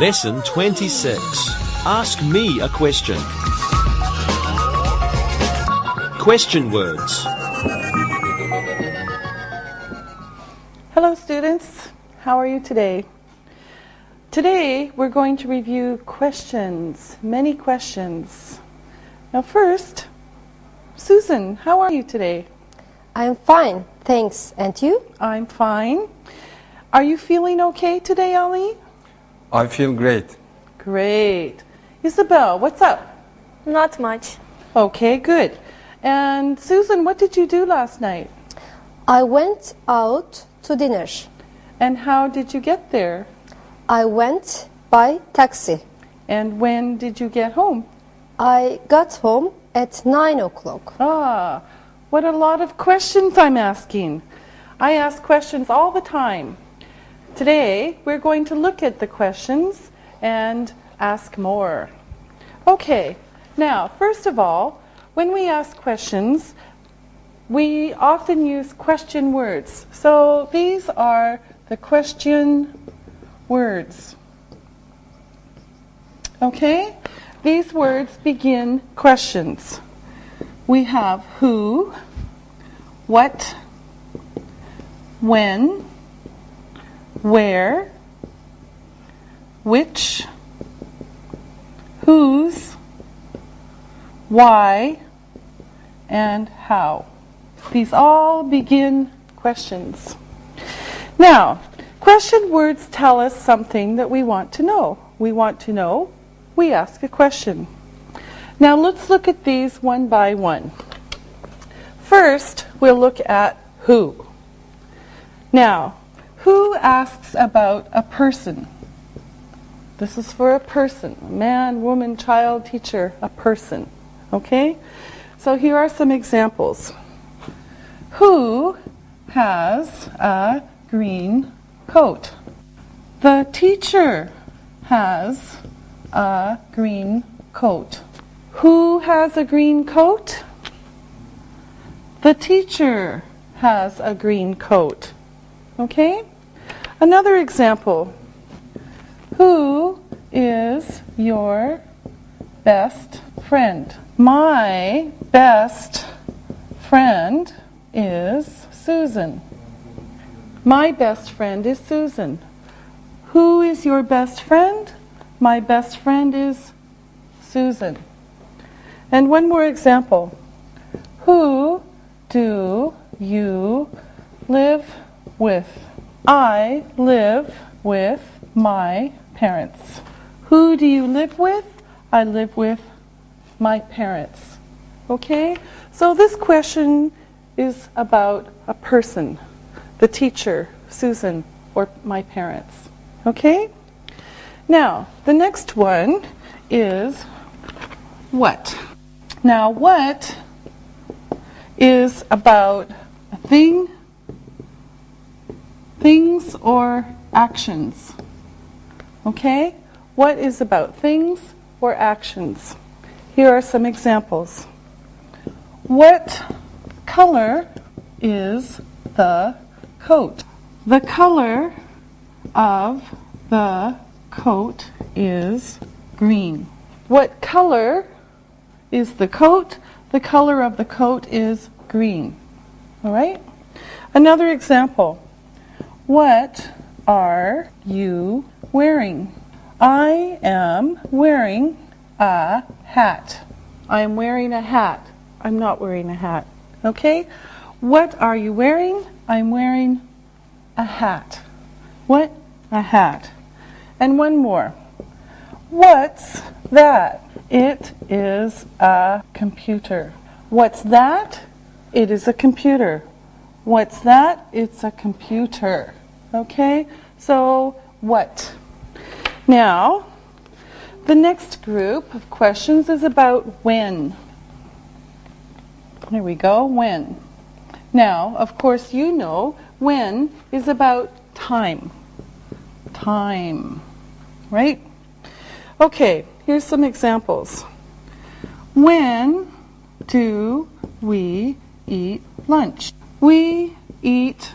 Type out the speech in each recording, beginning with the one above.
Lesson 26. Ask me a question. Question words. Hello students, how are you today? Today we're going to review questions, many questions. Now first, Susan, how are you today? I'm fine, thanks. And you? I'm fine. Are you feeling okay today, Ali? I feel great. Great. Isabel, what's up? Not much. Okay, good. And Susan, what did you do last night? I went out to dinner. And how did you get there? I went by taxi. And when did you get home? I got home at 9 o'clock. Ah, what a lot of questions I'm asking. I ask questions all the time. Today, we're going to look at the questions and ask more. Okay, now, first of all, when we ask questions, we often use question words. So these are the question words. Okay? These words begin questions. We have who, what, when, where, which, whose, why, and how. These all begin questions. Now, question words tell us something that we want to know. We want to know, we ask a question. Now let's look at these one by one. First, we'll look at who. Now, who asks about a person? This is for a person. A man, woman, child, teacher, a person. Okay? So here are some examples. Who has a green coat? The teacher has a green coat. Who has a green coat? The teacher has a green coat. Okay? Another example. Who is your best friend? My best friend is Susan. My best friend is Susan. Who is your best friend? My best friend is Susan. And one more example. Who do you live with? I live with my parents. Who do you live with? I live with my parents. Okay? So this question is about a person, the teacher, Susan, or my parents. Okay? Now, the next one is what? Now, what is about a thing, things, or actions? Okay? What is about things or actions? Here are some examples. What color is the coat? The color of the coat is green. What color is the coat? The color of the coat is green. All right? Another example. What are you wearing? I am wearing a hat. I am wearing a hat. I'm not wearing a hat. Okay? What are you wearing? I'm wearing a hat. What? A hat. And one more. What's that? It is a computer. What's that? It is a computer. What's that? It's a computer. Okay? So, what? Now, the next group of questions is about when. There we go, when. Now, of course, you know when is about time. Time. Right? Okay, here's some examples. When do we eat lunch? We eat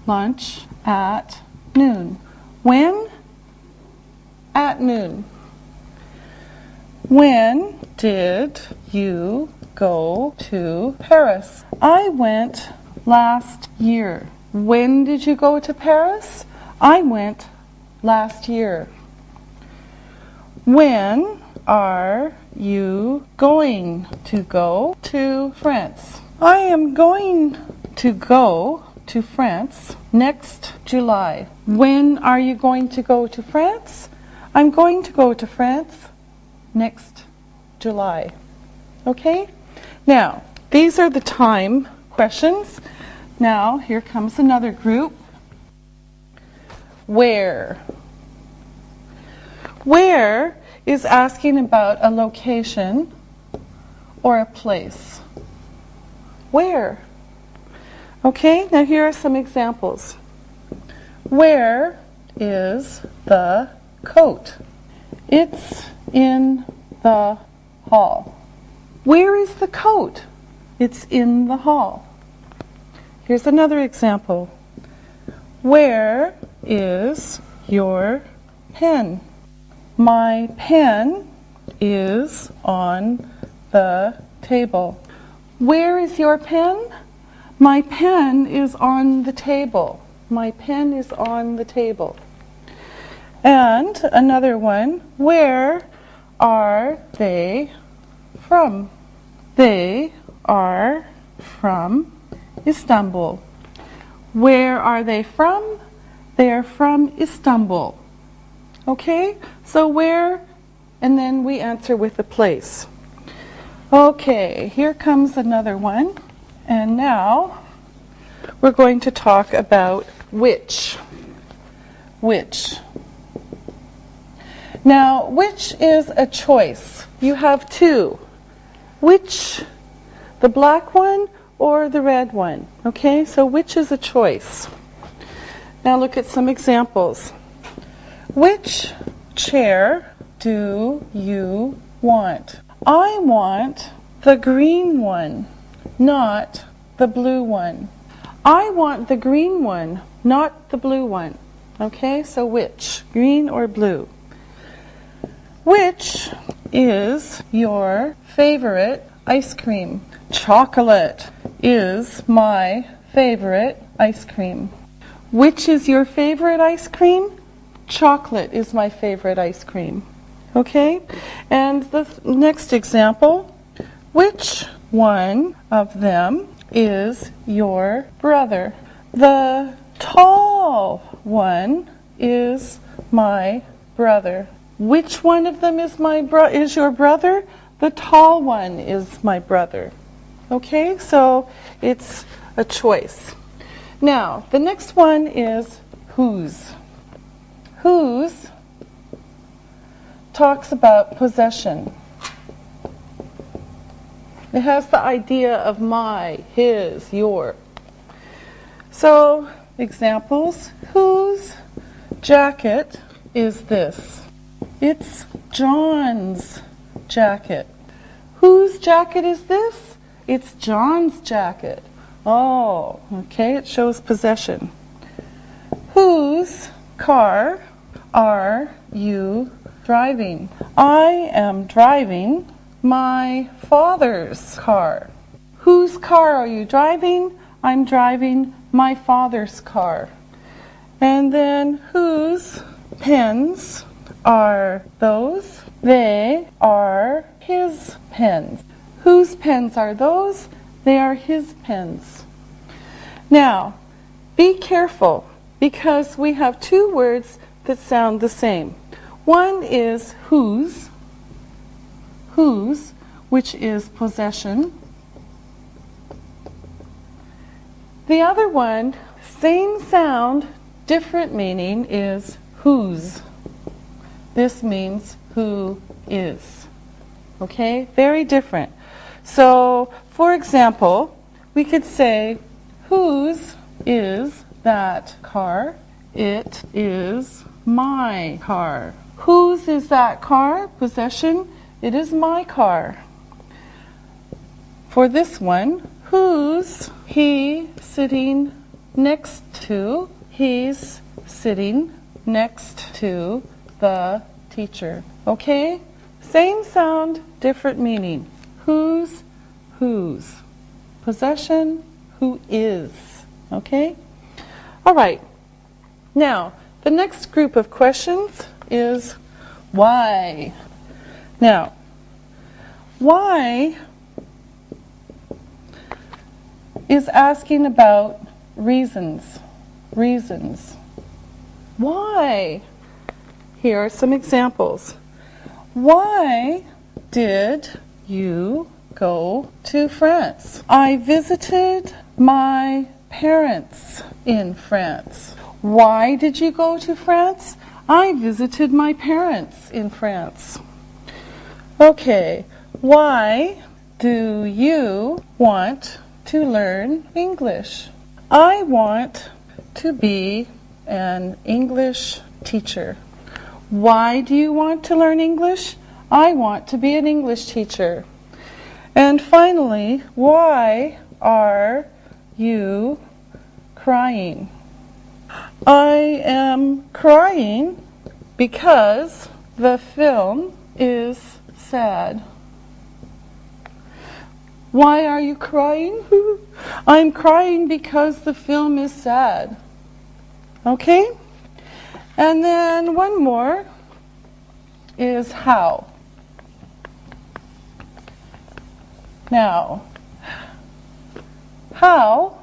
lunch at noon. When? At noon. When did you go to Paris? I went last year. When did you go to Paris? I went last year. When are you going to go to France? I am going to go to France next July. When are you going to go to France? I'm going to go to France next July. Okay? Now, these are the time questions. Now, here comes another group. Where? Where is asking about a location or a place. Where? Okay, now here are some examples. Where is the coat? It's in the hall. Where is the coat? It's in the hall. Here's another example. Where is your pen? My pen is on the table. Where is your pen? My pen is on the table. My pen is on the table. And another one, where are they from? They are from Istanbul. Where are they from? They are from Istanbul. Okay, so where, and then we answer with the place. Okay, here comes another one. And now we're going to talk about which. Which. Now, which is a choice. You have two. Which, the black one or the red one. Okay, so which is a choice. Now look at some examples. Which chair do you want? I want the green one, not the blue one. I want the green one, not the blue one. Okay, so which? Green or blue? Which is your favorite ice cream? Chocolate is my favorite ice cream. Which is your favorite ice cream? Chocolate is my favorite ice cream. Okay? And the next example. Which one of them is your brother? The tall one is my brother. Which one of them is your brother? The tall one is my brother. Okay? So it's a choice. Now, the next one is whose. Whose talks about possession. It has the idea of my, his, your. So, examples. Whose jacket is this? It's John's jacket. Whose jacket is this? It's John's jacket. Oh, okay, it shows possession. Whose car are you driving? I am driving my father's car. Whose car are you driving? I'm driving my father's car. And then whose pens are those? They are his pens. Whose pens are those? They are his pens. Now, be careful because we have two words that sound the same. One is whose, which is possession. The other one, same sound, different meaning, is whose. This means who is. Okay? Very different. So, for example, we could say, whose is that car? It is my car. Whose is that car? Possession. It is my car. For this one, who's he sitting next to? He's sitting next to the teacher. Okay? Same sound, different meaning. Whose, whose. Possession, who is. Okay? All right. Now, the next group of questions is why. Now, why is asking about reasons. Reasons. Why? Here are some examples. Why did you go to France? I visited my parents in France. Why did you go to France? I visited my parents in France. Okay, why do you want to learn English? I want to be an English teacher. Why do you want to learn English? I want to be an English teacher. And finally, why are you crying? I am crying because the film is sad. Why are you crying? I'm crying because the film is sad. Okay? And then one more is how. Now, how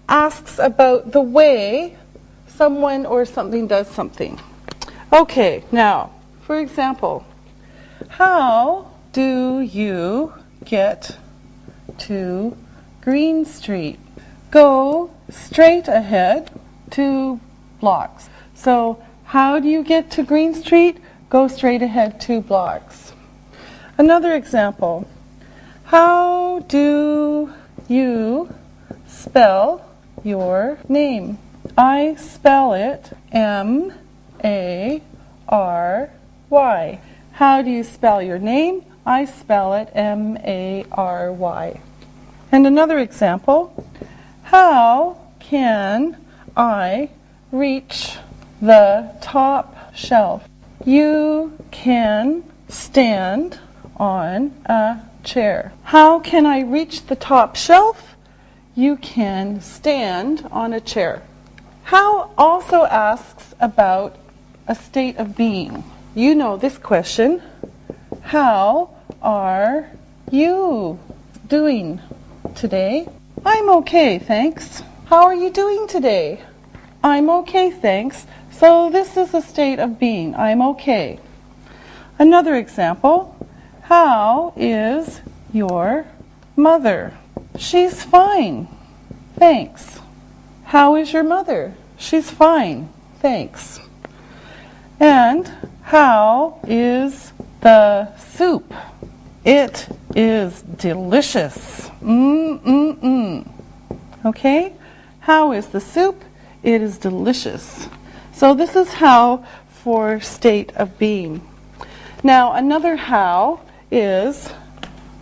asks about the way someone or something does something. Okay, now, for example, how do you get to Green Street? Go straight ahead 2 blocks. So, how do you get to Green Street? Go straight ahead 2 blocks. Another example. How do you spell your name? I spell it M-A-R-Y. How do you spell your name? I spell it M-A-R-Y. And another example. How can I reach the top shelf? You can stand on a chair. How can I reach the top shelf? You can stand on a chair. How also asks about a state of being. You know this question. How are you doing today? I'm okay, thanks. How are you doing today? I'm okay, thanks. So this is a state of being. I'm okay. Another example. How is your mother? She's fine, thanks. How is your mother? She's fine, thanks. And how is the soup? It is delicious. Okay? How is the soup? It is delicious. So this is how for state of being. Now another how is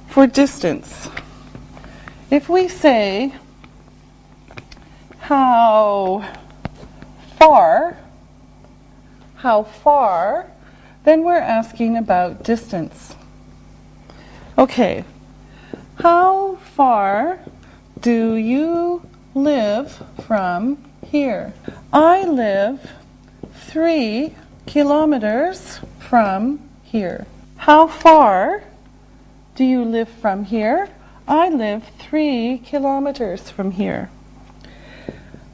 for distance. If we say how far, then we're asking about distance. Okay, how far do you live from here? I live 3 kilometers from here. How far do you live from here? I live 3 kilometers from here.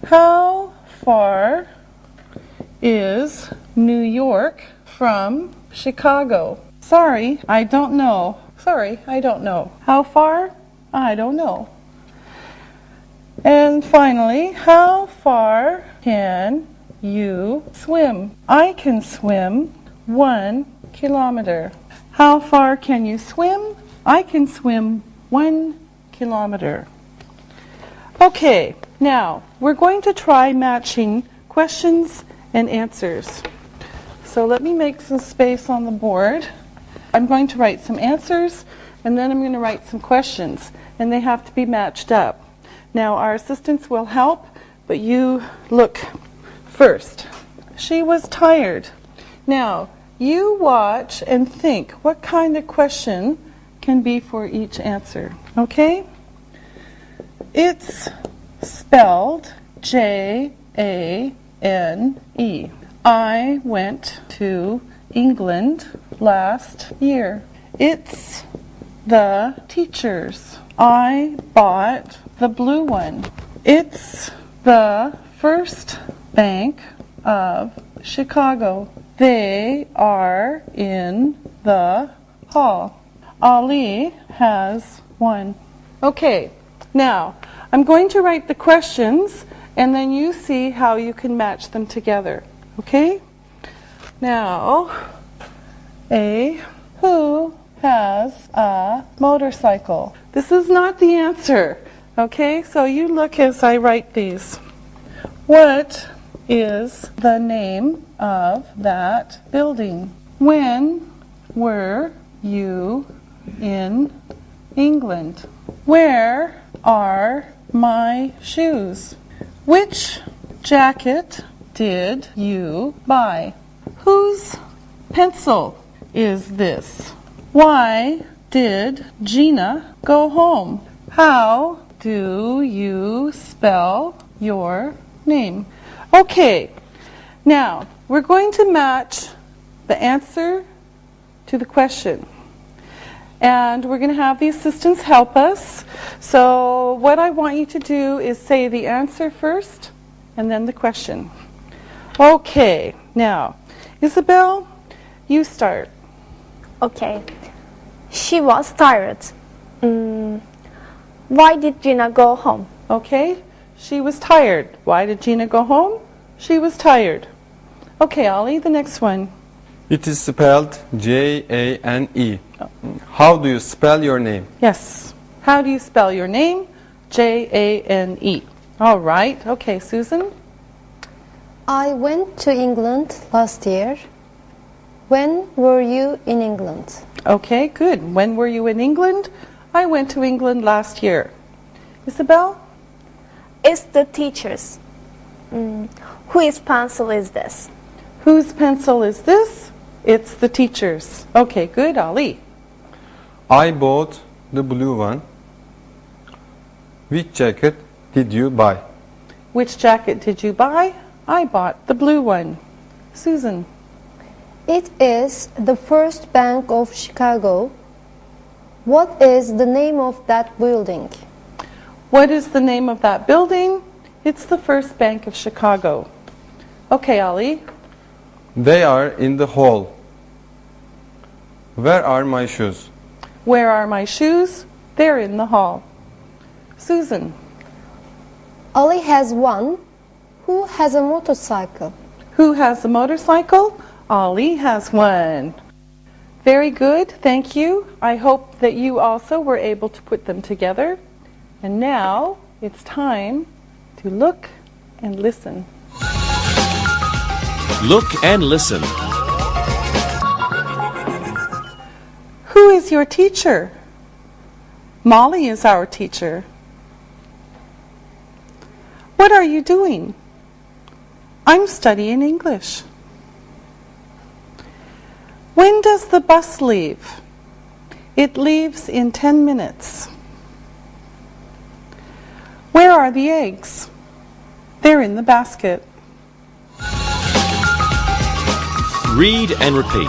How far is New York from Chicago? Sorry, I don't know. How far? I don't know. And finally, how far can you swim? I can swim 1 kilometer. How far can you swim? I can swim 1 kilometer. Okay, now we're going to try matching questions and answers. So let me make some space on the board. I'm going to write some answers and then I'm going to write some questions, and they have to be matched up. Now our assistants will help, but you look first. She was tired. Now, you watch and think what kind of question can be for each answer, okay? It's spelled Jane. I went to England last year. It's the teachers. I bought the blue one. It's the First Bank of Chicago. They are in the hall. Ali has one. Okay, now I'm going to write the questions and then you see how you can match them together. Okay? Now, A, who has a motorcycle? This is not the answer. Okay, so you look as I write these. What is the name of that building? When were you in England? Where are my shoes? Which jacket did you buy? Whose pencil is this? Why did Gina go home? How do you spell your name? Okay, now we're going to match the answer to the question. And we're going to have the assistants help us. So what I want you to do is say the answer first and then the question. Okay, now, Isabel, you start. Okay. She was tired. Why did Gina go home? Okay, she was tired. Why did Gina go home? She was tired. Okay, Ollie, the next one. It is spelled Jane. How do you spell your name? Yes. How do you spell your name? Jane. All right. Okay, Susan? I went to England last year. When were you in England? Okay, good. When were you in England? I went to England last year. Isabel? It's the teachers. Whose pencil is this? Whose pencil is this? It's the teacher's. Okay, good. Ali? I bought the blue one. Which jacket did you buy? Which jacket did you buy? I bought the blue one. Susan? It is the First Bank of Chicago. What is the name of that building? What is the name of that building? It's the First Bank of Chicago. Okay, Ali? They are in the hall. Where are my shoes? Where are my shoes? They're in the hall. Susan? Ali has one. Who has a motorcycle? Who has a motorcycle? Ali has one. Very good, thank you. I hope that you also were able to put them together. And now it's time to look and listen. Look and listen. Who is your teacher? Molly is our teacher. What are you doing? I'm studying English. When does the bus leave? It leaves in 10 minutes. Where are the eggs? They're in the basket. Read and repeat.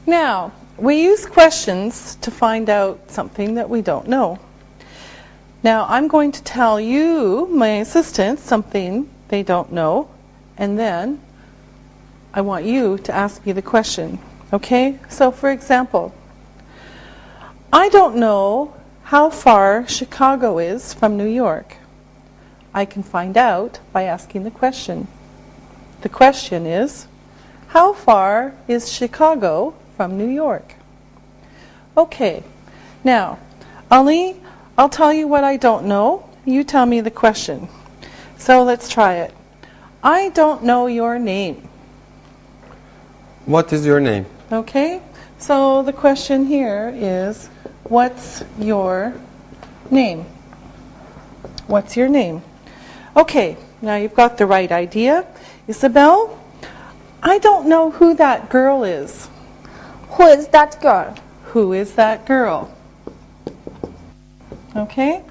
Now, we use questions to find out something that we don't know. Now, I'm going to tell you, my assistants, something they don't know, and then I want you to ask me the question. Okay? So, for example, I don't know how far Chicago is from New York. I can find out by asking the question. The question is, how far is Chicago from New York? Okay, now, Ali, I'll tell you what I don't know. You tell me the question. So let's try it. I don't know your name. What is your name? Okay, so the question here is, what's your name? What's your name? Okay, now you've got the right idea. Isabel, I don't know who that girl is. Who is that girl? Who is that girl? Okay,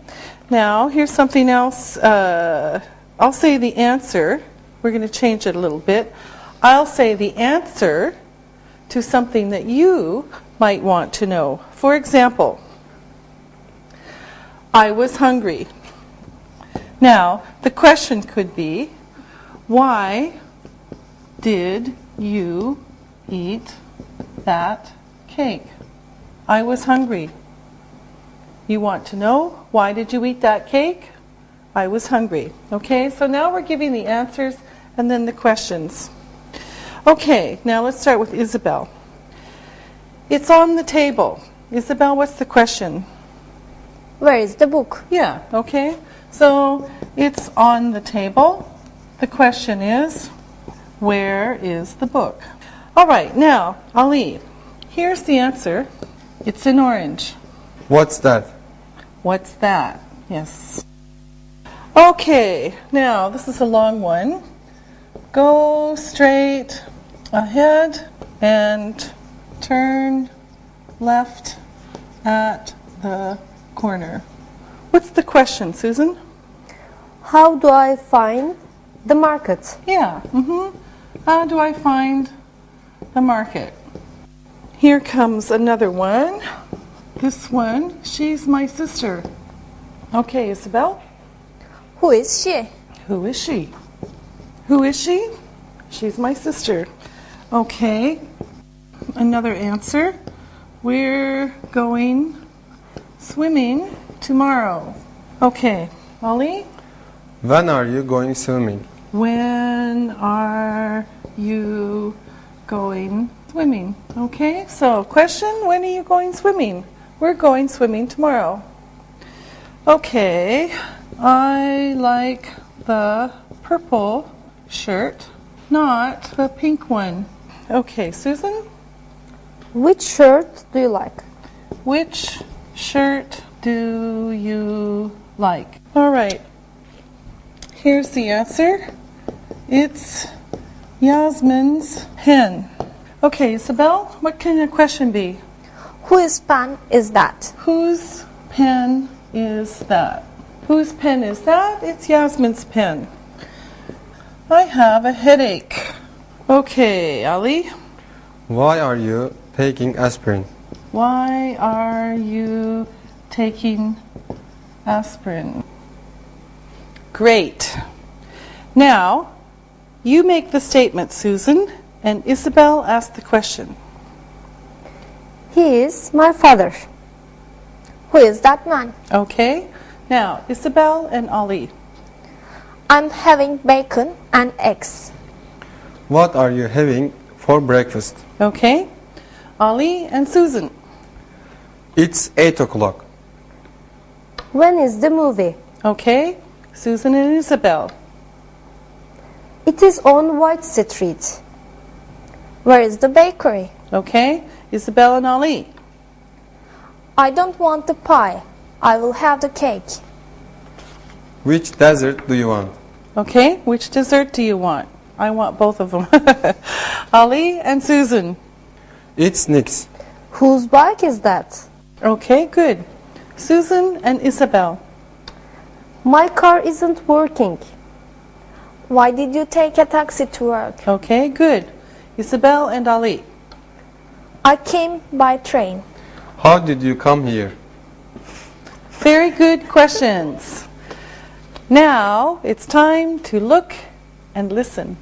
now here's something else. I'll say the answer. We're going to change it a little bit. I'll say the answer to something that you might want to know. For example, I was hungry. Now, the question could be, why did you eat that cake? I was hungry. You want to know, why did you eat that cake? I was hungry. Okay, so now we're giving the answers and then the questions. Okay, now let's start with Isabel. It's on the table. Isabel, what's the question? Where is the book? Yeah, okay. So it's on the table. The question is, where is the book? All right, now, Ali, here's the answer. It's in orange. What's that? What's that? Yes. Okay, now this is a long one. Go straight ahead and turn left at the corner. What's the question, Susan? How do I find the market? Yeah. How do I find the market? Here comes another one. This one, she's my sister. Okay, Isabel. Who is she? Who is she? Who is she? She's my sister. Okay. Another answer. We're going swimming tomorrow. Okay. Ollie? When are you going swimming? When are you going swimming? Okay, so question, when are you going swimming? We're going swimming tomorrow. Okay, I like the purple shirt, not the pink one. Okay, Susan? Which shirt do you like? Which shirt do you like? All right, here's the answer. It's Yasmin's pen. Okay, Isabel, what can the question be? Whose pen is that? Whose pen is that? Whose pen is that? It's Yasmin's pen. I have a headache. Okay, Ali. Why are you taking aspirin? Why are you taking aspirin? Great. Now, you make the statement, Susan, and Isabel asks the question. He is my father. Who is that man? Okay. Now, Isabel and Ali. I'm having bacon and eggs. What are you having for breakfast? Okay. Ali and Susan. It's 8 o'clock. When is the movie? Okay. Susan and Isabel. It is on White Street. Where is the bakery? Okay. Isabel and Ali. I don't want the pie. I will have the cake. Which dessert do you want? Okay. Which dessert do you want? I want both of them. Ali and Susan. It's Nick's. Whose bike is that? Okay, good. Susan and Isabel. My car isn't working. Why did you take a taxi to work? Okay, good. Isabel and Ali. I came by train. How did you come here? Very good questions. Now it's time to look and listen.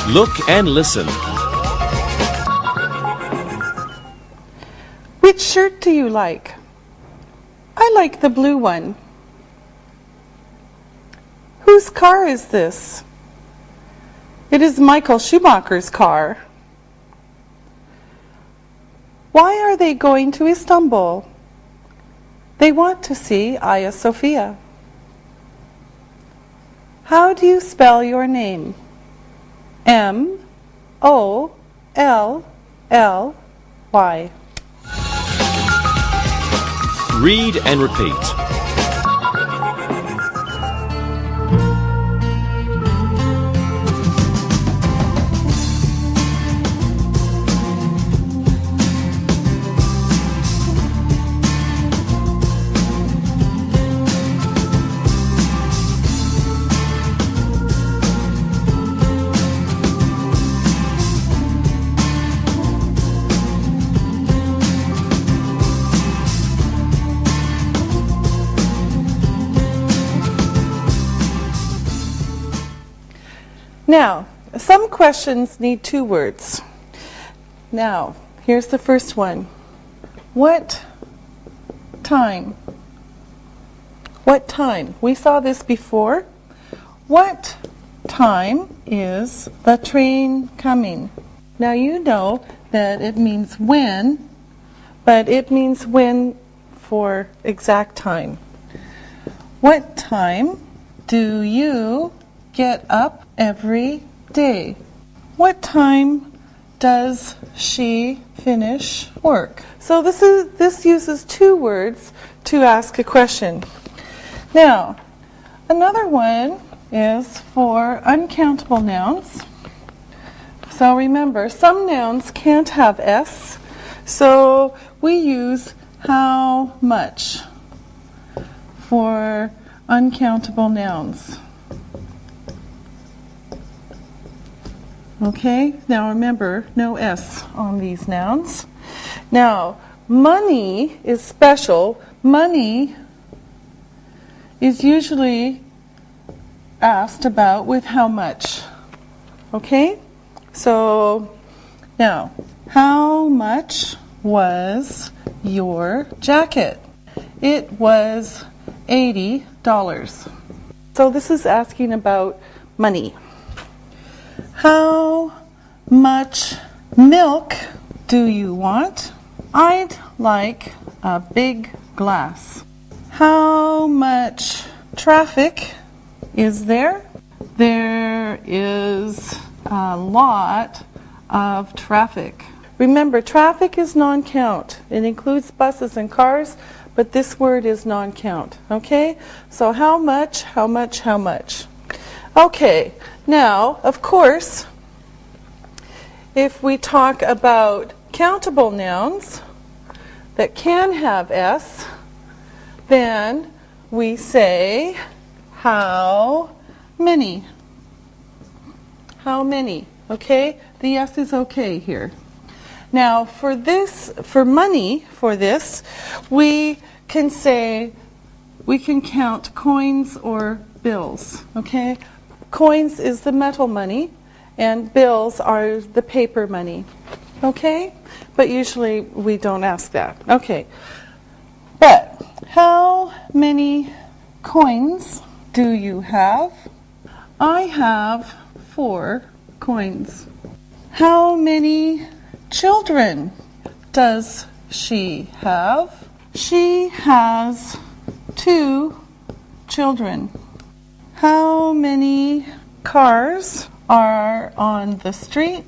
Look and listen. We Which shirt do you like? I like the blue one. Whose car is this? It is Michael Schumacher's car. Why are they going to Istanbul? They want to see Hagia Sophia. How do you spell your name? M-O-L-L-Y. Read and repeat. Now, some questions need 2 words. Now, here's the first one. What time? What time? We saw this before. What time is the train coming? Now you know that it means when, but it means when for exact time. What time do you get up every day? What time does she finish work? So this uses 2 words to ask a question. Now, another one is for uncountable nouns. So remember, some nouns can't have S, so we use how much for uncountable nouns. Okay, now remember, no S on these nouns. Now, money is special. Money is usually asked about with how much. Okay, so now, how much was your jacket? It was $80. So this is asking about money. How much milk do you want? I'd like a big glass. How much traffic is there? There is a lot of traffic. Remember, traffic is non-count. It includes buses and cars, but this word is non-count. Okay? So how much, how much, how much? Okay, now, of course, if we talk about countable nouns that can have S, then we say how many. How many, okay? The S is okay here. Now, for this, for money, for this, we can say, we can count coins or bills, okay? Coins is the metal money, and bills are the paper money, okay? But usually we don't ask that, okay? But how many coins do you have? I have 4 coins. How many children does she have? She has 2 children. How many cars are on the street?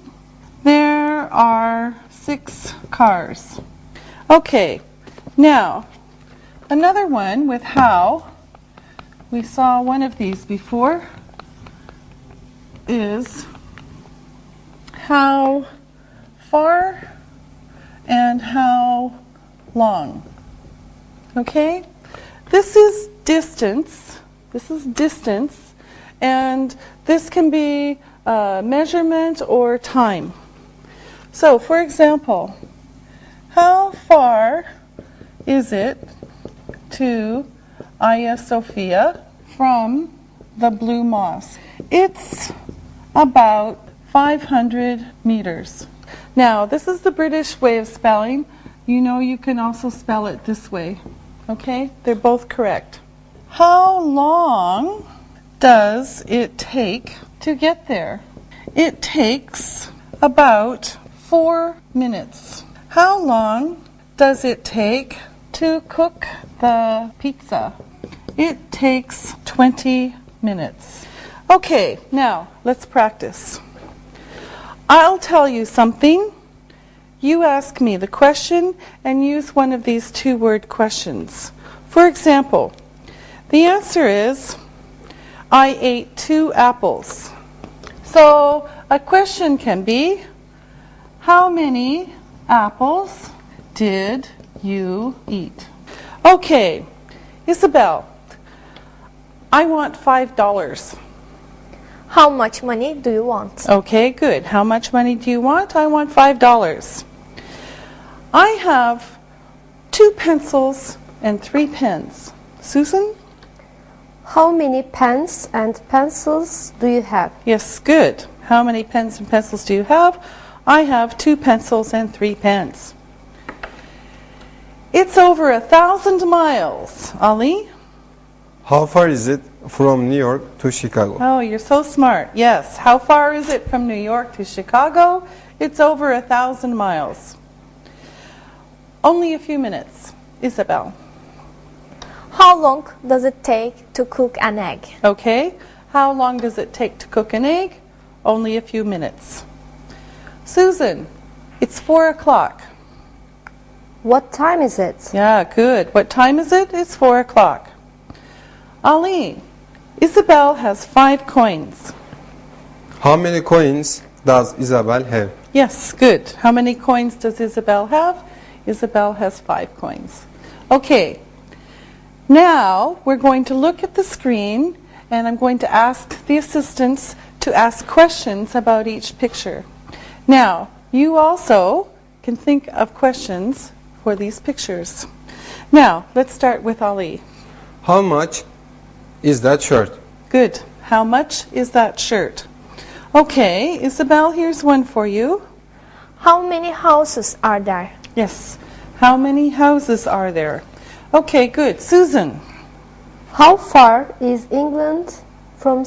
There are 6 cars. Okay, now another one with how. We saw one of these before. Is how far and how long. Okay? This is distance. This is distance, and this can be measurement or time. So, for example, how far is it to Hagia Sophia from the Blue Mosque? It's about 500 meters. Now, this is the British way of spelling. you know you can also spell it this way. Okay? They're both correct. How long does it take to get there? It takes about 4 minutes. How long does it take to cook the pizza? It takes 20 minutes. Okay, now let's practice. I'll tell you something. You ask me the question and use one of these two-word questions. For example, the answer is, I ate 2 apples. So a question can be, how many apples did you eat? Okay, Isabel, I want $5. How much money do you want? Okay, good. How much money do you want? I want $5. I have 2 pencils and 3 pens. Susan? How many pens and pencils do you have? Yes, good. How many pens and pencils do you have? I have 2 pencils and 3 pens. It's over 1,000 miles. Ali? How far is it from New York to Chicago? Oh, you're so smart. Yes. How far is it from New York to Chicago? It's over 1,000 miles. Only a few minutes. Isabel. How long does it take to cook an egg? Okay. How long does it take to cook an egg? Only a few minutes. Susan, it's 4 o'clock. What time is it? Yeah, good. What time is it? It's 4 o'clock. Ali, Isabel has 5 coins. How many coins does Isabel have? Yes, good. How many coins does Isabel have? Isabel has 5 coins. Okay. Now we're going to look at the screen and I'm going to ask the assistants to ask questions about each picture. Now, you also can think of questions for these pictures. Now, let's start with Ali. How much is that shirt? Good. How much is that shirt? Okay, Isabel, here's one for you. How many houses are there? Yes. How many houses are there? Okay, good. Susan. How far is England from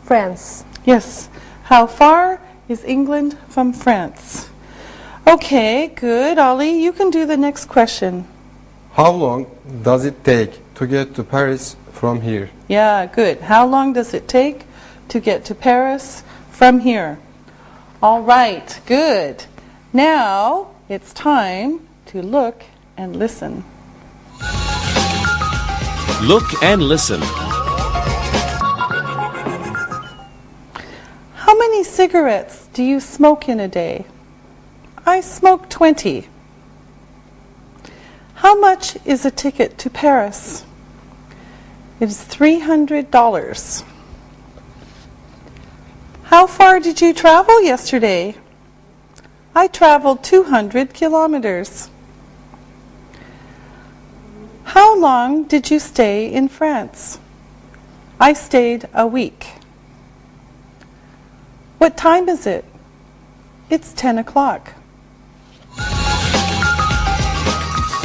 France? Yes. How far is England from France? Okay, good. Ali, you can do the next question. How long does it take to get to Paris from here? Yeah, good. How long does it take to get to Paris from here? All right, good. Now it's time to look and listen. Look and listen. How many cigarettes do you smoke in a day? I smoke 20. How much is a ticket to Paris? It is $300. How far did you travel yesterday? I traveled 200 kilometers. How long did you stay in France? I stayed a week. What time is it? It's 10 o'clock.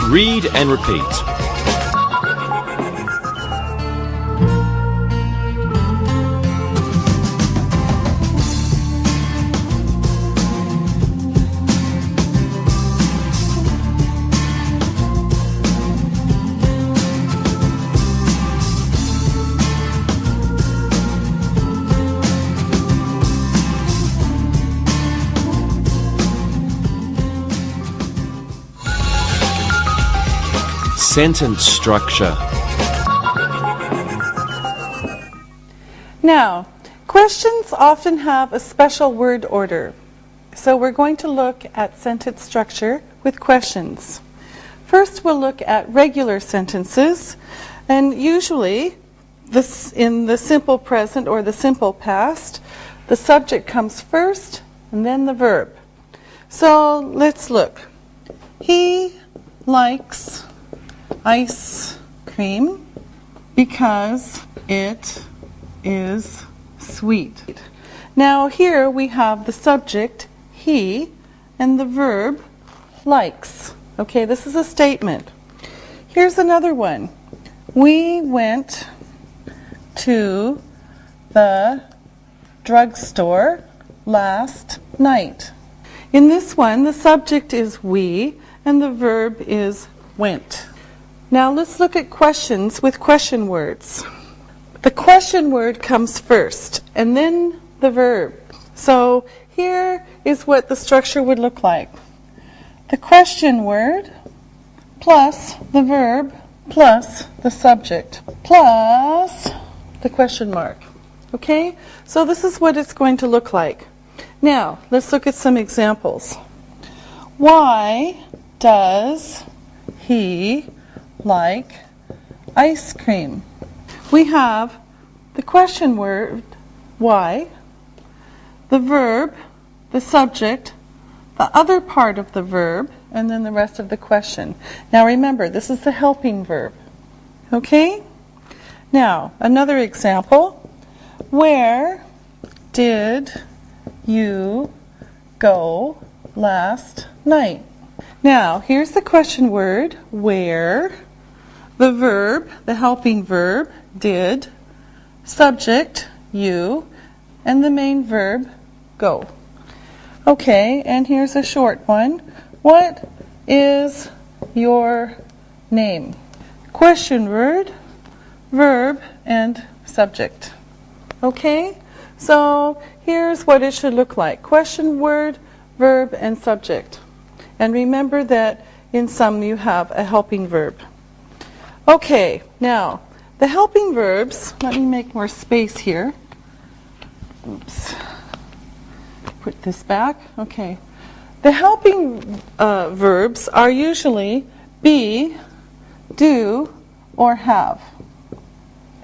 Read and repeat. Sentence structure. Now, questions often have a special word order. So we're going to look at sentence structure with questions. First, we'll look at regular sentences. And usually, this in the simple present or the simple past, the subject comes first and then the verb. So let's look. He likes ice cream because it is sweet. Now here we have the subject, he, and the verb, likes. Okay, this is a statement. Here's another one. We went to the drugstore last night. In this one, the subject is we and the verb is went. Now let's look at questions with question words. The question word comes first and then the verb. So here is what the structure would look like. The question word plus the verb plus the subject plus the question mark. Okay? So this is what it's going to look like. Now, let's look at some examples. Why does he like ice cream? We have the question word, why, the verb, the subject, the other part of the verb, and then the rest of the question. Now remember, this is the helping verb. Okay? Now, another example. Where did you go last night? Now, here's the question word, where, the verb, the helping verb, did, subject, you, and the main verb, go. Okay, and here's a short one. What is your name? Question word, verb, and subject. Okay, so here's what it should look like. Question word, verb, and subject. And remember that in some you have a helping verb. Okay, now the helping verbs, let me make more space here. Oops. Put this back. Okay. The helping verbs are usually be, do, or have.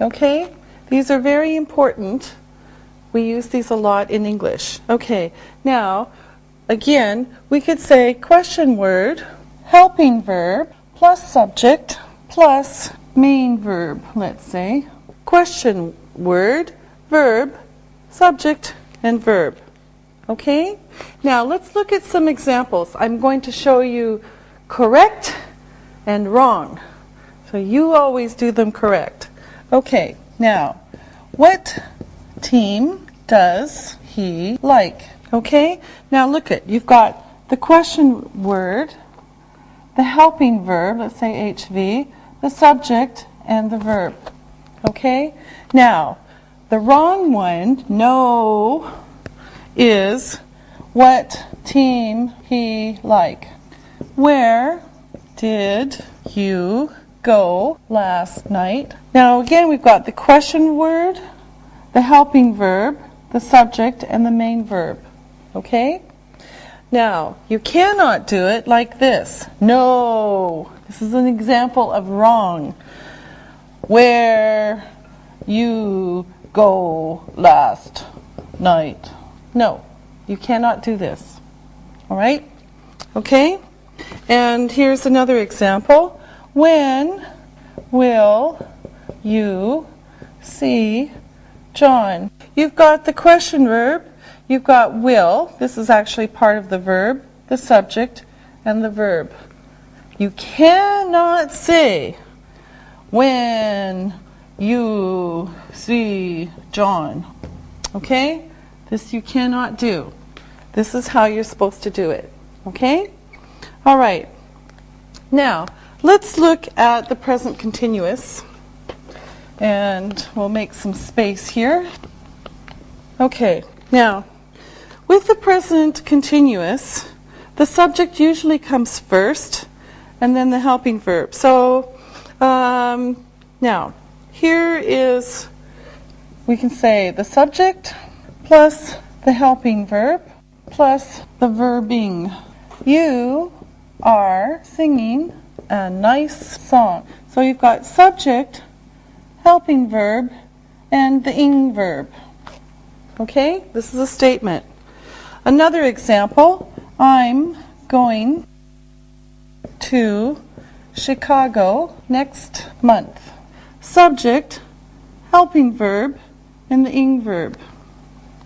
Okay? These are very important. We use these a lot in English. Okay, now, again, we could say question word, helping verb, plus subject, plus main verb, let's say. Question word, verb, subject, and verb. Okay? Now, let's look at some examples. I'm going to show you correct and wrong. So you always do them correct. Okay. Now, what team does he like? Okay? Now look at, you've got the question word, the helping verb, let's say HV, the subject, and the verb. Okay? Now, the wrong one, no, is what team he like? Where did you go last night? Now again, we've got the question word, the helping verb, the subject, and the main verb. Okay? Now, you cannot do it like this. No. This is an example of wrong. Where you go last night. No. You cannot do this. All right? Okay? And here's another example. When will you see John? You've got the question verb, you've got will, this is actually part of the verb, the subject, and the verb. You cannot say, when you see John. Okay? This you cannot do. This is how you're supposed to do it. Okay? All right. Now, let's look at the present continuous, and we'll make some space here. Okay, now, with the present continuous, the subject usually comes first, and then the helping verb. So, now, here is, we can say the subject plus the helping verb plus the verbing. You are singing a nice song. So you've got subject, helping verb, and the ing verb. Okay? This is a statement. Another example, I'm going to Chicago next month. Subject, helping verb, and the ing verb.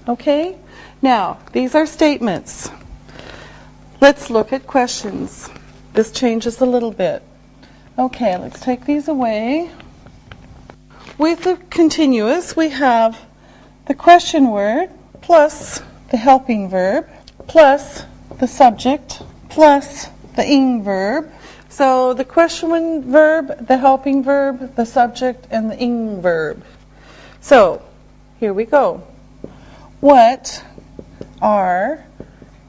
Okay? Now, these are statements. Let's look at questions. This changes a little bit. Okay, let's take these away. With the continuous, we have the question word plus the helping verb plus the subject plus the ing verb. So the question verb, the helping verb, the subject, and the ing verb. So here we go. What are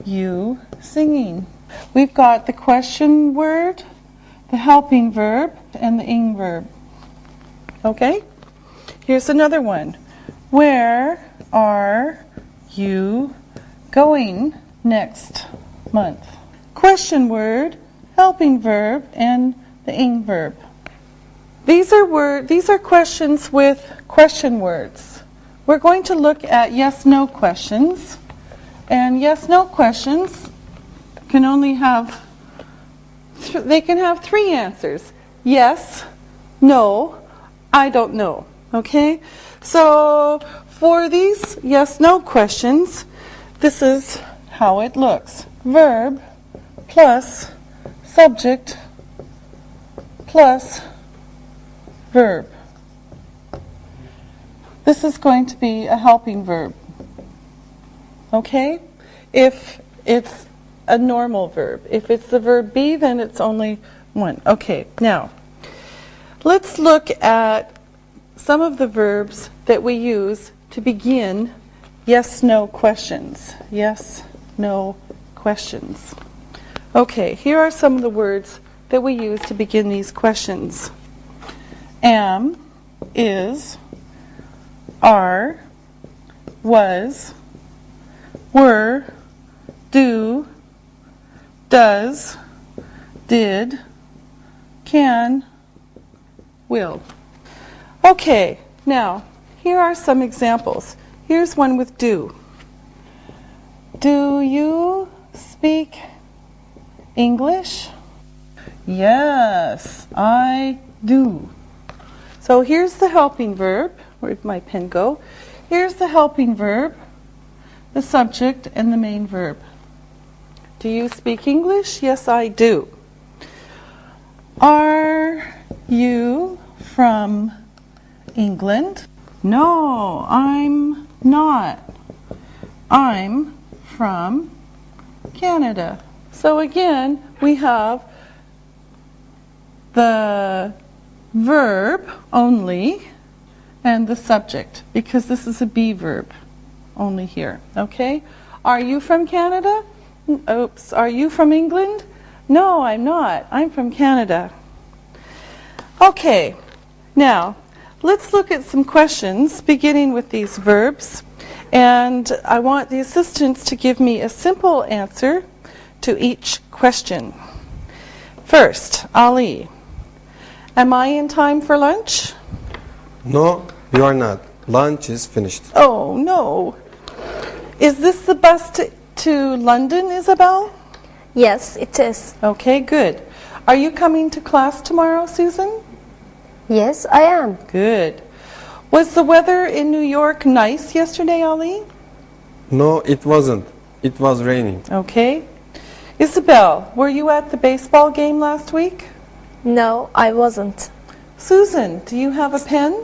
you singing? We've got the question word, the helping verb, and the ing verb. Okay? Here's another one. Where are you going next month? Question word, helping verb, and the ing verb. These are questions with question words. We're going to look at yes-no questions. And yes-no questions can only have, they can have three answers. Yes, no, I don't know. Okay? So for these yes-no questions, this is how it looks. Verb plus subject plus verb. This is going to be a helping verb. Okay? If it's a normal verb. If it's the verb be, then it's only one. Okay, now, let's look at some of the verbs that we use to begin yes-no questions. Yes-no questions. Okay, here are some of the words that we use to begin these questions. Am, is, are, was, were, do, does, did, can, will. Okay, now, here are some examples. Here's one with do. Do you speak English? Yes, I do. So here's the helping verb. Where'd my pen go? Here's the helping verb, the subject, and the main verb. Do you speak English? Yes, I do. Are you from England? No, I'm not. I'm from Canada. So again, we have the verb only and the subject, because this is a be verb only here. Okay? Are you from Canada? Oops. Are you from England? No, I'm not. I'm from Canada. Okay. Now, let's look at some questions beginning with these verbs. And I want the assistants to give me a simple answer to each question. First, Ali. Am I in time for lunch? No, you are not. Lunch is finished. Oh, no. Is this the bus to London, Isabel? Yes, it is. Okay, good. Are you coming to class tomorrow, Susan? Yes, I am. Good. Was the weather in New York nice yesterday, Ali? No, it wasn't. It was raining. Okay. Isabel, were you at the baseball game last week? No, I wasn't. Susan, do you have a pen?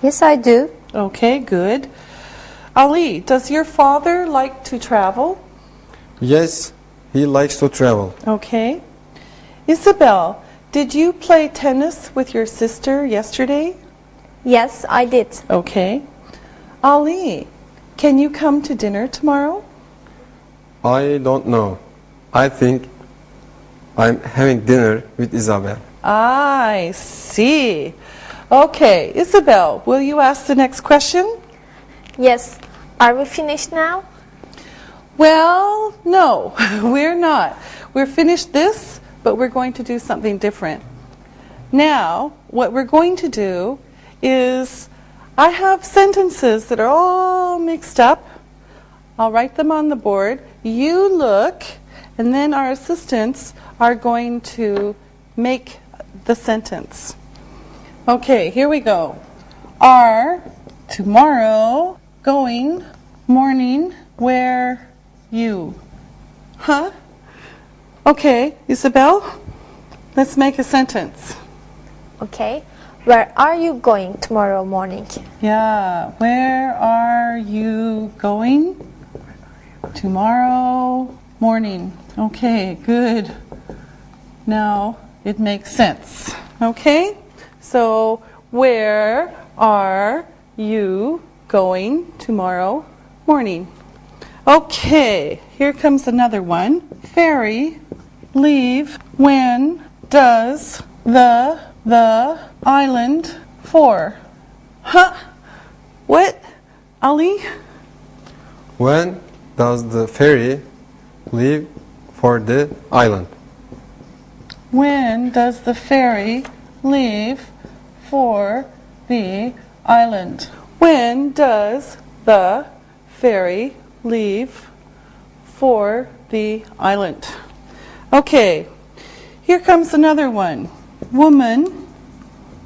Yes, I do. Okay, good. Ali, does your father like to travel? Yes, he likes to travel. Okay. Isabel, did you play tennis with your sister yesterday? Yes, I did. Okay. Ali, can you come to dinner tomorrow? I don't know. I think I'm having dinner with Isabel. I see. Okay, Isabel, will you ask the next question? Yes. Are we finished now? Well, no, we're not. We're finished this, but we're going to do something different. Now, what we're going to do is, I have sentences that are all mixed up. I'll write them on the board. You look, and then our assistants are going to make the sentence. Okay, here we go. Are, tomorrow, going, morning, where, you. Huh? Okay, Isabel? Let's make a sentence. Okay. Where are you going tomorrow morning? Yeah, where are you going tomorrow morning? Okay, good. Now it makes sense. Okay? So, where are you going tomorrow morning? Okay, here comes another one. Ferry leave when does the island for? Huh? What? Ali? When does the ferry leave for the island? When does the ferry leave for the island? When does the ferry leave for the island? Okay, here comes another one. Woman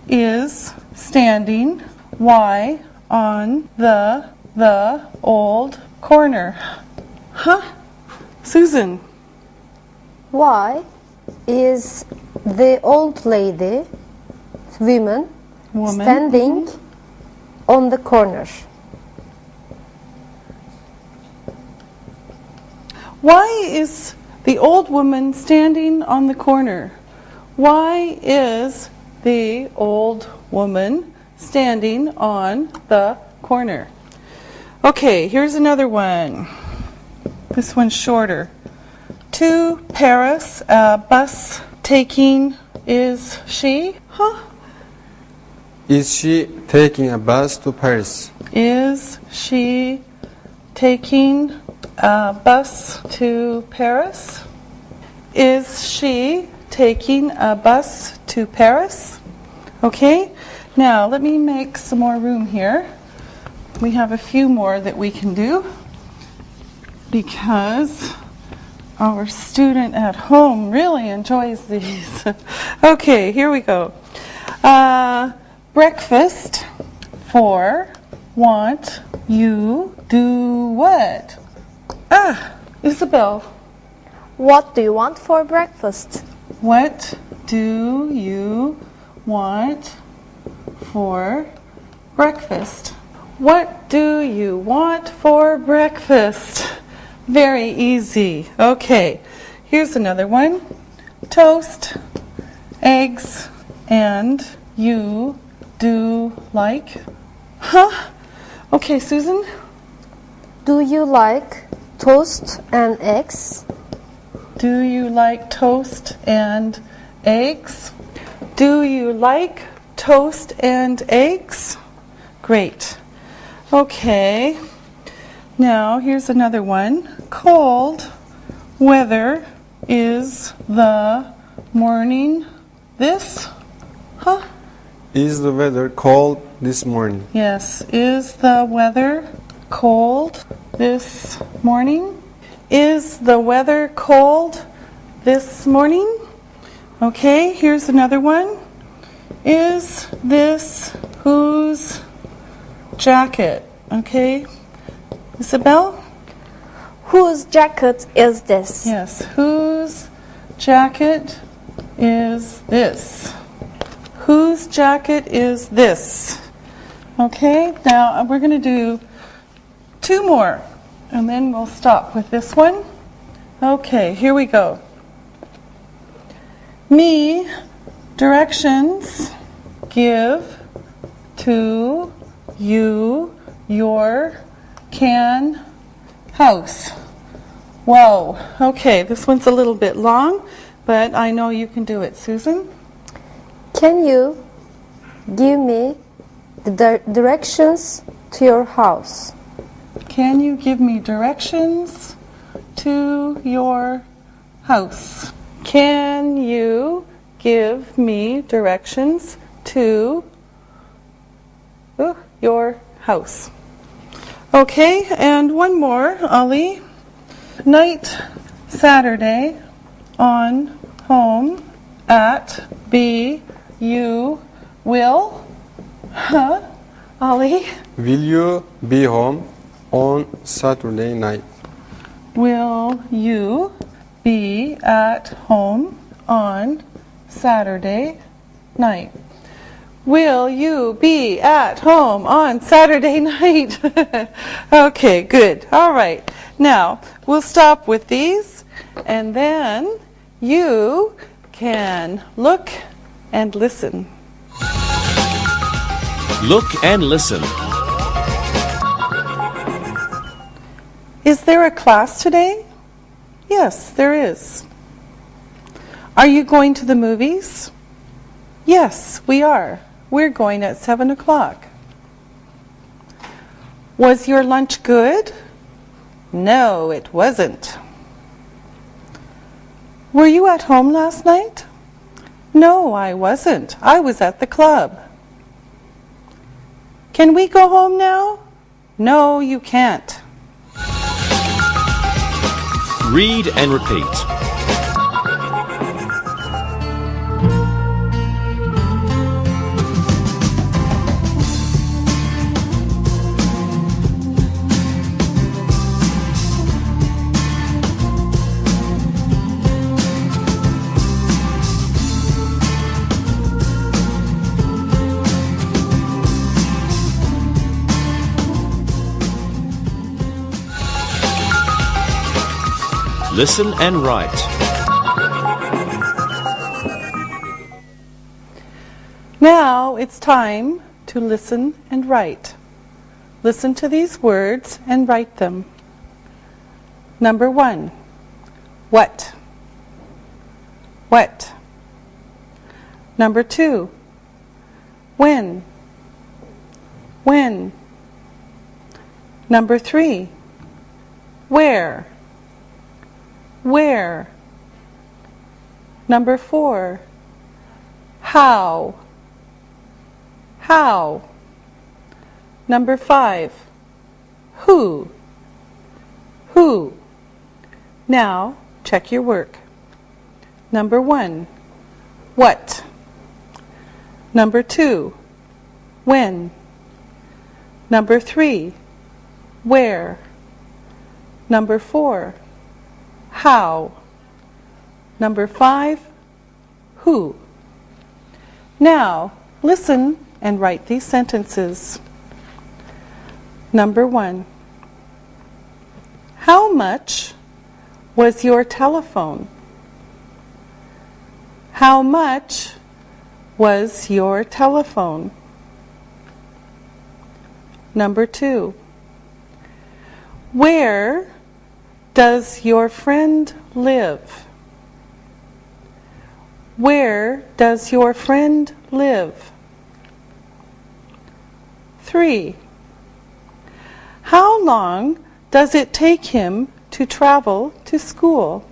is standing. Why on the old corner? Huh? Susan. Why is the old lady, woman, standing on the corner? Why is the old woman standing on the corner? Why is the old woman standing on the corner? Okay, here's another one. This one's shorter. To Paris, bus taking is she? Huh? Is she taking a bus to Paris? Is she taking a bus to Paris? Is she taking a bus to Paris? Okay, now let me make some more room here. We have a few more that we can do because our student at home really enjoys these. Okay, here we go. Breakfast for want you do what? Isabel. What do you want for breakfast? What do you want for breakfast? What do you want for breakfast? Very easy. Okay, here's another one. Toast, eggs, and you do like? Huh? Okay, Susan? Do you like toast and eggs? Do you like toast and eggs? Do you like toast and eggs? Great. Okay. Now, here's another one. Cold weather is the morning this? Huh? Is the weather cold this morning? Yes. Is the weather cold this morning? Is the weather cold this morning? Okay, here's another one. Is this whose jacket? Okay, Isabel? Whose jacket is this? Yes, whose jacket is this? Whose jacket is this? Okay, now we're going to do two more, and then we'll stop with this one. Okay, here we go. Me, directions, give to you your can house. Whoa, okay, this one's a little bit long, but I know you can do it. Susan? Can you give me the directions to your house? Can you give me directions to your house? Can you give me directions to your house? Okay, and one more, Ali. Night, Saturday, on, home, at, be, you, will. Huh? Ali? Will you be home on Saturday night? Will you be at home on Saturday night? Will you be at home on Saturday night? Okay, good. All right. Now, we'll stop with these, and then you can look and listen. Look and listen. Is there a class today? Yes, there is. Are you going to the movies? Yes, we are. We're going at 7 o'clock. Was your lunch good? No, it wasn't. Were you at home last night? No, I wasn't. I was at the club. Can we go home now? No, you can't. Read and repeat. Listen and write. Now it's time to listen and write. Listen to these words and write them. Number 1. What? What? Number 2. When? When? Number 3. Where? Where? Number 4. How? How? Number 5. Who? Who? Now, check your work. Number 1. What? Number 2. When? Number 3. Where? Number 4. How? Number 5. Who? Now, listen and write these sentences. Number 1. How much was your telephone? How much was your telephone? Number 2. Where does your friend live? Where does your friend live? 3. How long does it take him to travel to school?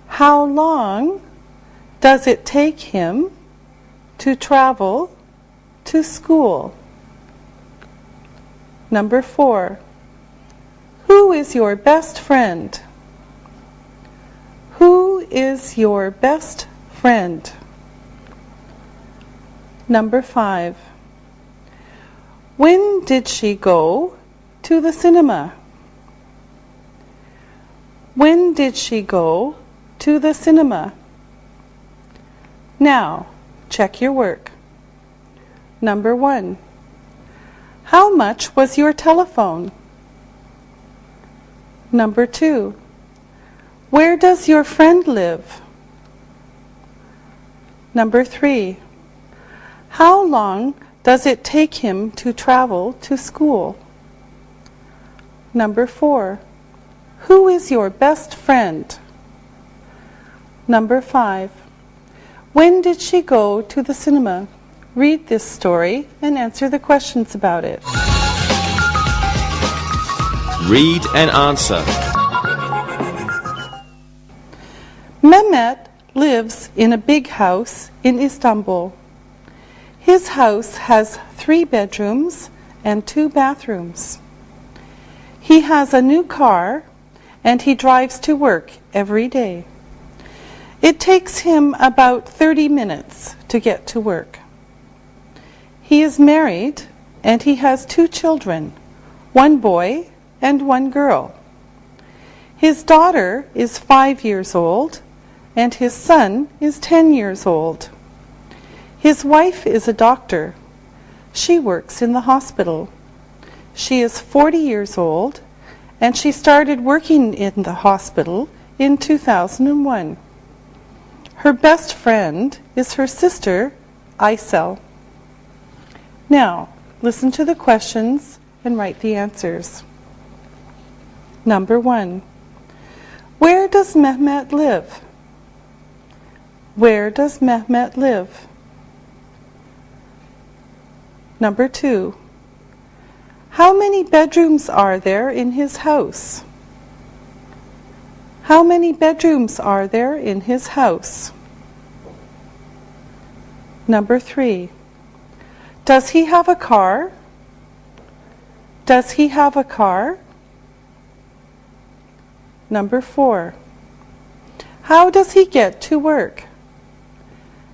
How long does it take him to travel to school? Number 4. Who is your best friend? Who is your best friend? Number 5. When did she go to the cinema? When did she go to the cinema? Now, check your work. Number 1. How much was your telephone? Number 2. Where does your friend live? Number 3. How long does it take him to travel to school? Number 4. Who is your best friend? Number 5. When did she go to the cinema? Read this story and answer the questions about it. Read and answer. Mehmet lives in a big house in Istanbul. His house has 3 bedrooms and 2 bathrooms. He has a new car and he drives to work every day. It takes him about 30 minutes to get to work. He is married and he has 2 children, 1 boy and 1 girl. His daughter is 5 years old and his son is 10 years old. His wife is a doctor. She works in the hospital. She is 40 years old, and she started working in the hospital in 2001. Her best friend is her sister, Aisel. Now, listen to the questions and write the answers. Number 1. Where does Mehmet live? Where does Mehmet live? Number 2. How many bedrooms are there in his house? How many bedrooms are there in his house? Number 3. Does he have a car? Does he have a car? Number 4. How does he get to work?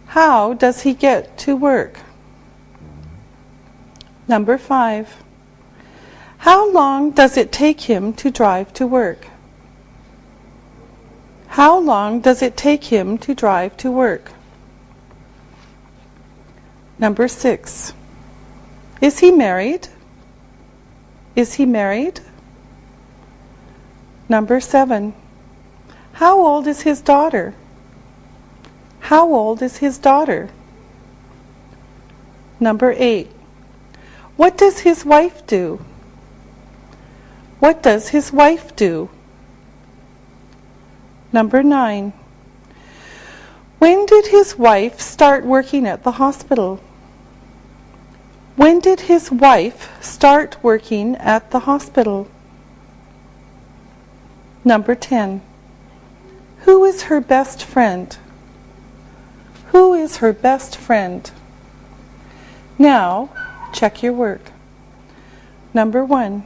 How does he get to work? Number 5. How long does it take him to drive to work? How long does it take him to drive to work? Number 6. Is he married? Is he married? Number 7. How old is his daughter? How old is his daughter? Number 8. What does his wife do? What does his wife do? Number 9. When did his wife start working at the hospital? When did his wife start working at the hospital? Number 10. Who is her best friend? Who is her best friend? Now, check your work. Number 1.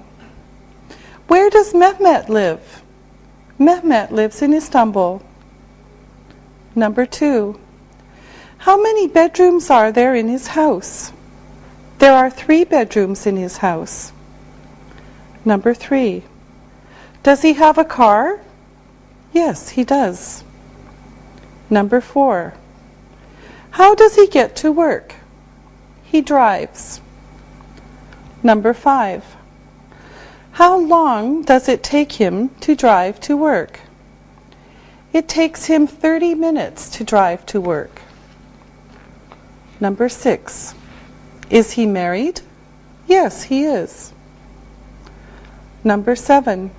Where does Mehmet live? Mehmet lives in Istanbul. Number 2. How many bedrooms are there in his house? There are 3 bedrooms in his house. Number 3. Does he have a car? Yes, he does. Number 4. How does he get to work? He drives. Number 5. How long does it take him to drive to work? It takes him 30 minutes to drive to work. Number 6. Is he married? Yes, he is. Number 7.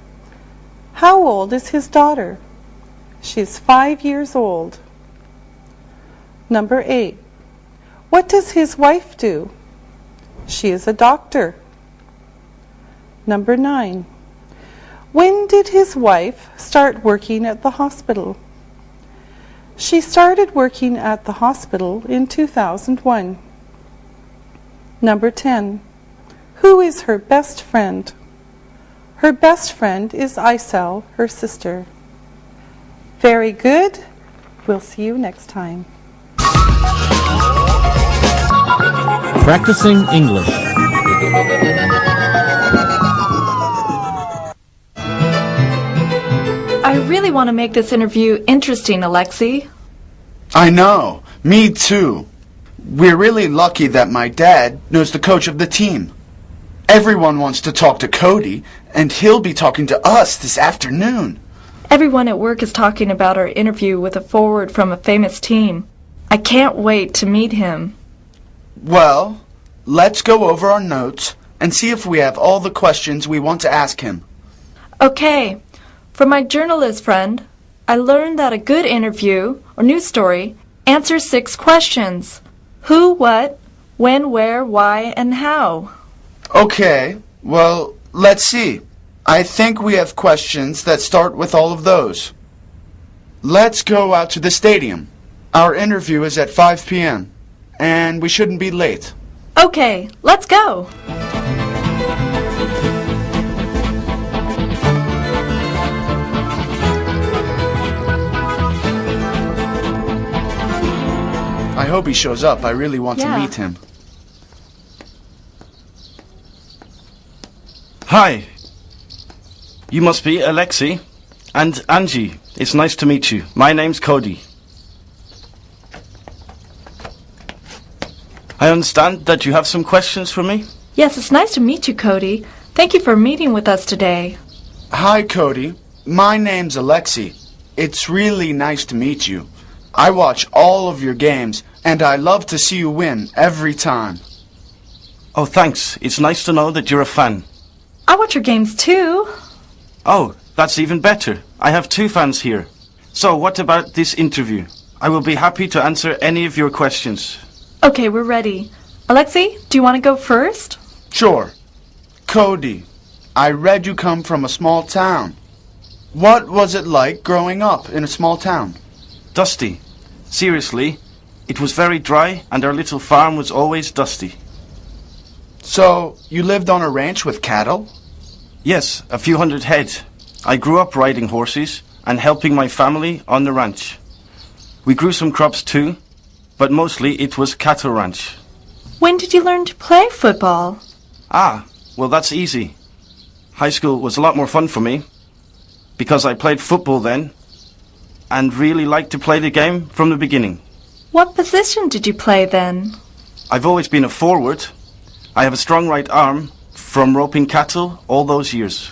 How old is his daughter? She's 5 years old. Number 8. What does his wife do? She is a doctor. Number 9. When did his wife start working at the hospital? She started working at the hospital in 2001. Number 10. Who is her best friend? Her best friend is Aisel, her sister. Very good. We'll see you next time. Practicing English. I really want to make this interview interesting, Alexei. I know. Me too. We're really lucky that my dad knows the coach of the team. Everyone wants to talk to Cody, and he'll be talking to us this afternoon. Everyone at work is talking about our interview with a forward from a famous team. I can't wait to meet him. Well, let's go over our notes and see if we have all the questions we want to ask him. Okay. From my journalist friend, I learned that a good interview or news story answers 6 questions. Who, what, when, where, why, and how. Okay, well, let's see. I think we have questions that start with all of those. Let's go out to the stadium. Our interview is at 5 p.m., and we shouldn't be late. Okay, let's go. I hope he shows up. I really want to meet him. Hi. You must be Alexei and Angie. It's nice to meet you. My name's Cody. I understand that you have some questions for me? Yes, it's nice to meet you, Cody. Thank you for meeting with us today. Hi, Cody. My name's Alexei. It's really nice to meet you. I watch all of your games, and I love to see you win every time. Oh, thanks. It's nice to know that you're a fan. I watch your games too. Oh, that's even better. I have 2 fans here. So, what about this interview? I will be happy to answer any of your questions. Okay, we're ready. Alexei, do you want to go first? Sure. Cody, I read you come from a small town. What was it like growing up in a small town? Dusty. Seriously, it was very dry and our little farm was always dusty. So, you lived on a ranch with cattle? Yes, a few hundred head. I grew up riding horses and helping my family on the ranch. We grew some crops too, but mostly it was cattle ranch. When did you learn to play football? Ah, well that's easy. High school was a lot more fun for me because I played football then and really liked to play the game from the beginning. What position did you play then? I've always been a forward. I have a strong right arm from roping cattle all those years.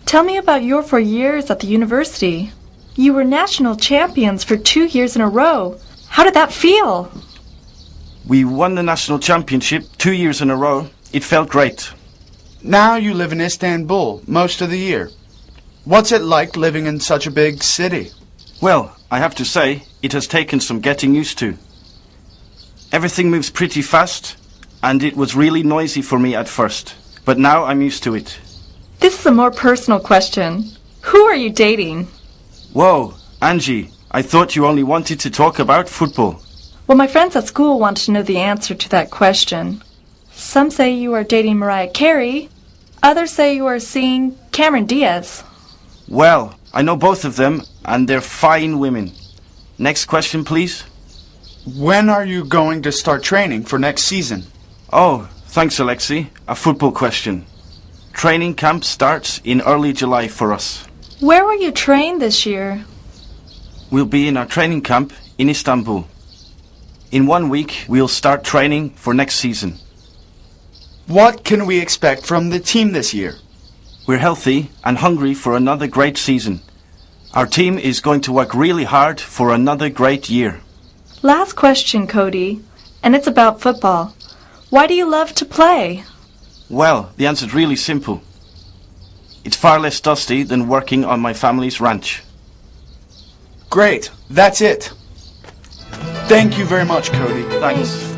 Tell me about your 4 years at the university. You were national champions for 2 years in a row. How did that feel? We won the national championship 2 years in a row. It felt great. Now you live in Istanbul most of the year. What's it like living in such a big city? Well, I have to say, it has taken some getting used to. Everything moves pretty fast, and it was really noisy for me at first. But now I'm used to it. This is a more personal question. Who are you dating? Whoa, Angie, I thought you only wanted to talk about football. Well, my friends at school want to know the answer to that question. Some say you are dating Mariah Carey. Others say you are seeing Cameron Diaz. Well, I know both of them, and they're fine women. Next question, please. When are you going to start training for next season? Oh, thanks, Alexei. A football question. Training camp starts in early July for us. Where were you trained this year? We'll be in our training camp in Istanbul. In 1 week, we'll start training for next season. What can we expect from the team this year? We're healthy and hungry for another great season. Our team is going to work really hard for another great year. Last question, Cody, and it's about football. Why do you love to play? Well, the answer's really simple. It's far less dusty than working on my family's ranch. Great, that's it. Thank you very much, Cody. Thanks.